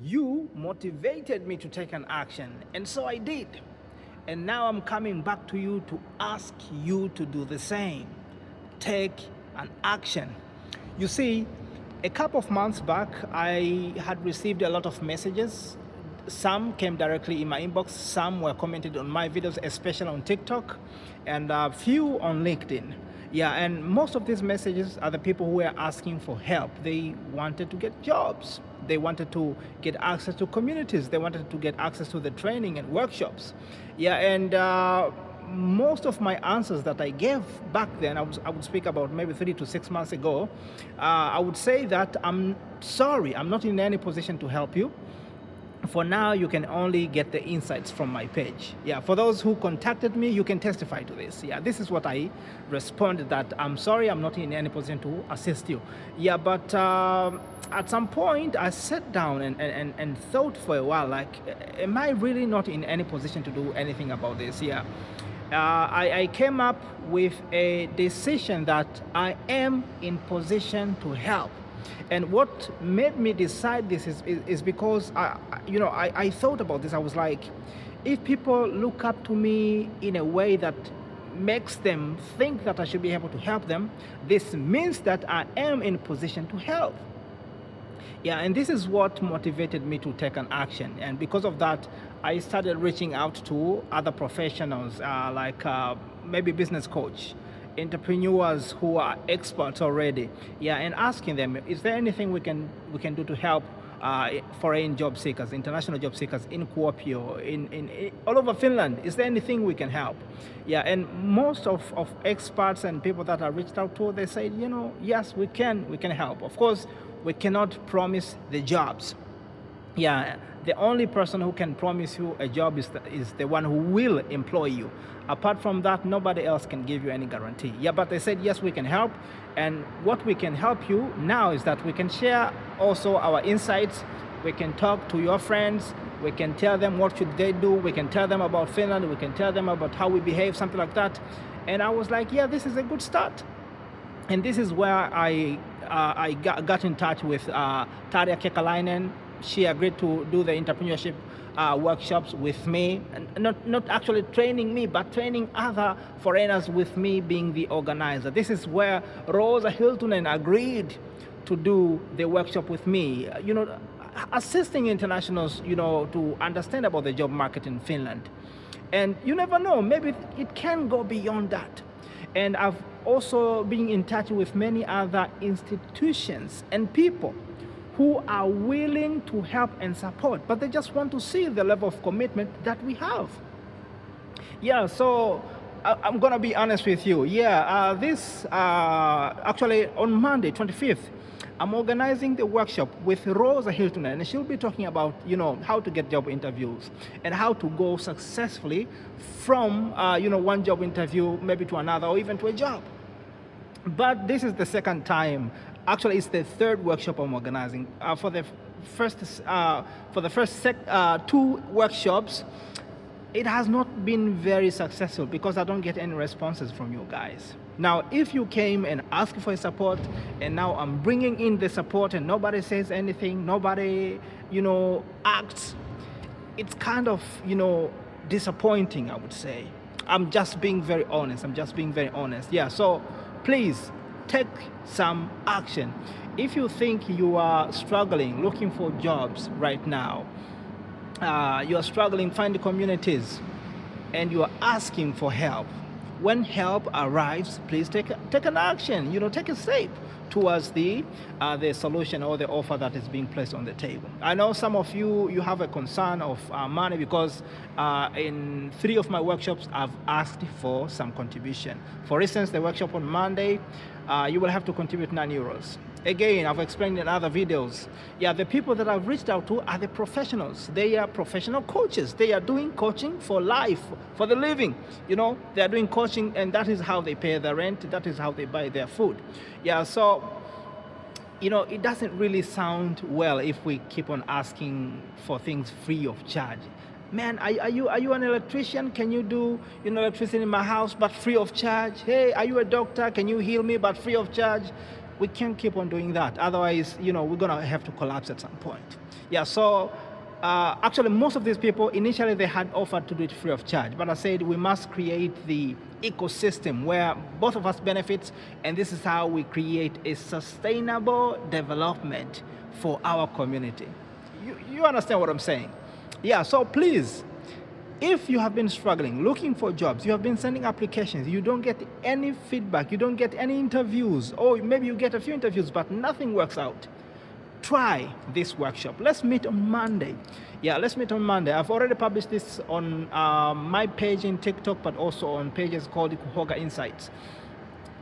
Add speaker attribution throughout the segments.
Speaker 1: You motivated me to take an action, and so I did. And now I'm coming back to you to ask you to do the same. Take an action. You see, a couple of months back, I had received a lot of messages. Some came directly in my inbox, some were commented on my videos, especially on TikTok, and a few on LinkedIn. Yeah, and most of these messages are the people who were asking for help. They wanted to get jobs. They wanted to get access to communities. They wanted to get access to the training and workshops. Yeah, and most of my answers that I gave back then, I would speak about maybe 3 to 6 months ago, I would say that I'm sorry, I'm not in any position to help you. For now, you can only get the insights from my page. Yeah, for those who contacted me, you can testify to this. Yeah, this is what I responded, that I'm sorry, I'm not in any position to assist you. Yeah, but at some point, I sat down and thought for a while, like, am I really not in any position to do anything about this? Yeah. I came up with a decision that I am in position to help. And what made me decide this is because I thought about this. I was like, if people look up to me in a way that makes them think that I should be able to help them, this means that I am in position to help. Yeah, and this is what motivated me to take an action. And because of that, I started reaching out to other professionals, maybe business coach, entrepreneurs who are experts already. Yeah, and asking them, is there anything we can do to help foreign job seekers, international job seekers in Kuopio, in all over Finland? Is there anything we can help? Yeah, and most of experts and people that I reached out to, they said, yes, we can help. Of course, we cannot promise the jobs. Yeah, the only person who can promise you a job is the one who will employ you. Apart from that, nobody else can give you any guarantee. Yeah, but they said, yes, we can help. And what we can help you now is that we can share also our insights. We can talk to your friends. We can tell them what should they do. We can tell them about Finland. We can tell them about how we behave, something like that. And I was like, yeah, this is a good start. And this is where I got in touch with Tarja Kekalainen. She agreed to do the entrepreneurship workshops with me, and not actually training me, but training other foreigners with me being the organizer. This is where Roosa Hiltunen agreed to do the workshop with me, assisting internationals, to understand about the job market in Finland. And you never know, maybe it can go beyond that. And I've also been in touch with many other institutions and people who are willing to help and support, but they just want to see the level of commitment that we have. Yeah, so I'm gonna be honest with you. Yeah, actually on Monday, 25th, I'm organizing the workshop with Roosa Hiltunen, and she'll be talking about, how to get job interviews and how to go successfully from, one job interview maybe to another or even to a job. But this is the second time. Actually, it's the third workshop I'm organizing. For the first two workshops, it has not been very successful because I don't get any responses from you guys. Now, if you came and asked for support, and now I'm bringing in the support and nobody says anything, nobody, acts, it's kind of, disappointing, I would say. I'm just being very honest. Yeah, so please take some action. If you think you are struggling, looking for jobs right now, you are struggling finding communities, and you are asking for help, when help arrives, please take an action. Take a step towards the solution or the offer that is being placed on the table. I know some of you have a concern of money because in 3 of my workshops I've asked for some contribution. For instance, the workshop on Monday, you will have to contribute €9. Again, I've explained in other videos. Yeah, the people that I've reached out to are the professionals. They are professional coaches. They are doing coaching for life, for the living. They are doing coaching, and that is how they pay their rent. That is how they buy their food. Yeah, so, it doesn't really sound well if we keep on asking for things free of charge. Man, are you an electrician? Can you do electricity in my house but free of charge? Hey, are you a doctor? Can you heal me but free of charge? We can't keep on doing that. Otherwise, we're gonna have to collapse at some point. Yeah. So actually, most of these people initially they had offered to do it free of charge, but I said we must create the ecosystem where both of us benefit, and this is how we create a sustainable development for our community. You understand what I'm saying? Yeah. So please, if you have been struggling, looking for jobs, you have been sending applications, you don't get any feedback, you don't get any interviews, or maybe you get a few interviews, but nothing works out, try this workshop. Let's meet on Monday. Yeah, let's meet on Monday. I've already published this on my page in TikTok, but also on pages called Kuhoga Insights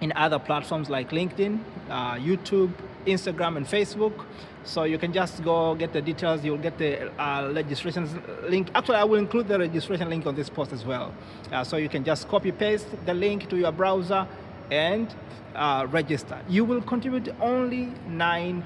Speaker 1: in other platforms like LinkedIn, YouTube, Instagram, and Facebook. So you can just go get the details. You'll get the registration link. Actually, I will include the registration link on this post as well. So you can just copy paste the link to your browser and register. You will contribute only €9.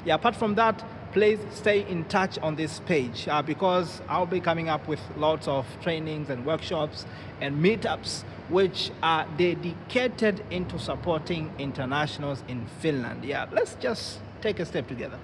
Speaker 1: Yeah, apart from that, please stay in touch on this page because I'll be coming up with lots of trainings and workshops and meetups which are dedicated into supporting internationals in Finland. Yeah, let's just take a step together.